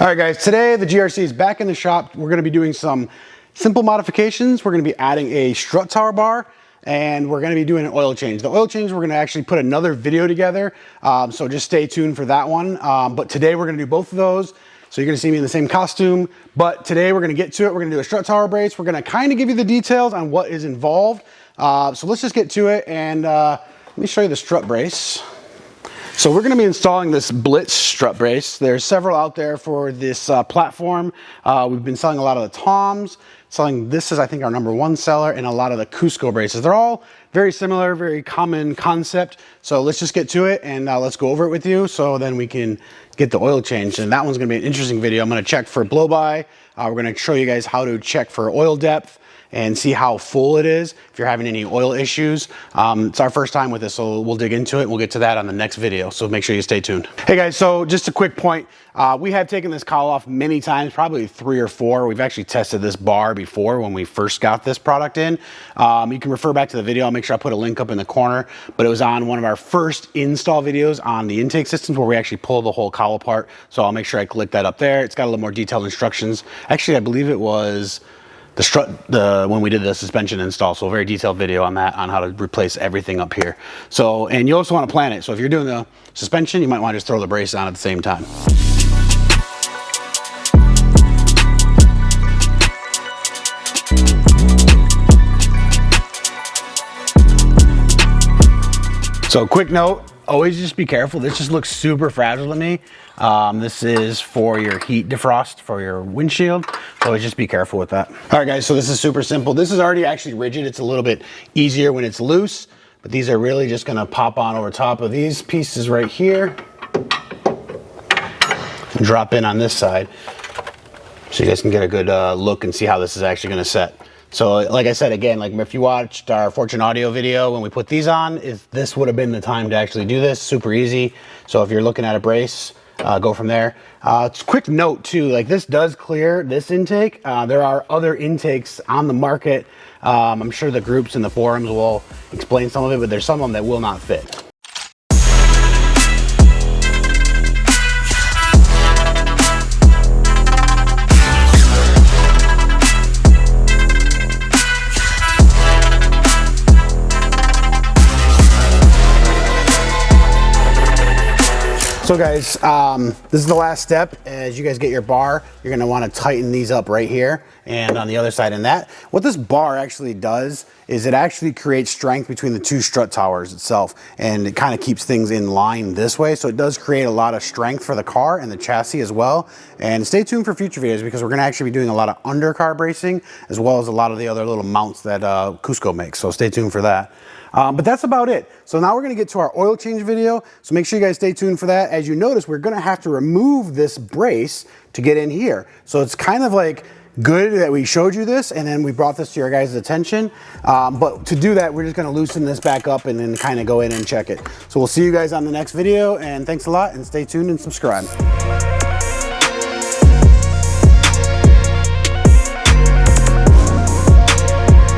All right guys, today the GRC is back in the shop. We're gonna be doing some simple modifications. We're gonna be adding a strut tower bar and we're gonna be doing an oil change. The oil change, we're gonna actually put another video together. So just stay tuned for that one. But today we're gonna do both of those. So you're gonna see me in the same costume, but today we're gonna get to it. We're gonna do a strut tower brace. We're gonna kind of give you the details on what is involved. So let's just get to it and let me show you the strut brace. So we're going to be installing this Blitz strut brace. There's several out there for this platform. We've been selling a lot of the Toms. This is I think our #1 seller, and a lot of the Cusco braces. They're all very similar, very common concept. So let's just get to it and let's go over it with you so then we can get the oil changed. And that one's going to be an interesting video. I'm going to check for blow by. We're going to show you guys how to check for oil depth and see how full it is if you're having any oil issues. It's our first time with this, so we'll dig into it. We'll get to that on the next video, so make sure you stay tuned. Hey guys, so just a quick point. We have taken this cowl off many times, probably 3 or 4. We've actually tested this bar before when we first got this product in. You can refer back to the video. I'll make sure I put a link up in the corner, but it was on one of our first install videos on the intake systems where we actually pull the whole cowl apart. So I'll make sure I click that up there. It's got a little more detailed instructions. Actually, I believe it was the strut, when we did the suspension install, so a very detailed video on that, on how to replace everything up here. So, and you also want to plan it. So if you're doing the suspension, you might want to just throw the brace on at the same time. So quick note, always just be careful. This just looks super fragile to me. This is for your heat defrost for your windshield. So always just be careful with that. All right guys, so this is super simple. This is already actually rigid. It's a little bit easier when it's loose, but these are really just gonna pop on over top of these pieces right here and drop in on this side. So you guys can get a good look and see how this is actually gonna set. So like I said, again, like if you watched our Fortune Audio video when we put these on, this would have been the time to actually do this. Super easy. So if you're looking at a brace, go from there. It's a quick note too, like this does clear this intake. There are other intakes on the market. I'm sure the groups in the forums will explain some of it, but there's some of them that will not fit. So guys, this is the last step. As you guys get your bar, you're gonna wanna tighten these up right here and on the other side. And that, what this bar actually does is it actually creates strength between the 2 strut towers itself, and it kind of keeps things in line this way. So it does create a lot of strength for the car and the chassis as well. And stay tuned for future videos because we're gonna actually be doing a lot of undercar bracing as well as a lot of the other little mounts that Cusco makes. So stay tuned for that. But that's about it. So now we're going to get to our oil change video. So make sure you guys stay tuned for that. As you notice, we're going to have to remove this brace to get in here. So it's kind of like good that we showed you this and then we brought this to your guys' attention. But to do that, we're just going to loosen this back up and then kind of go in and check it. So we'll see you guys on the next video, and thanks a lot, and stay tuned and subscribe.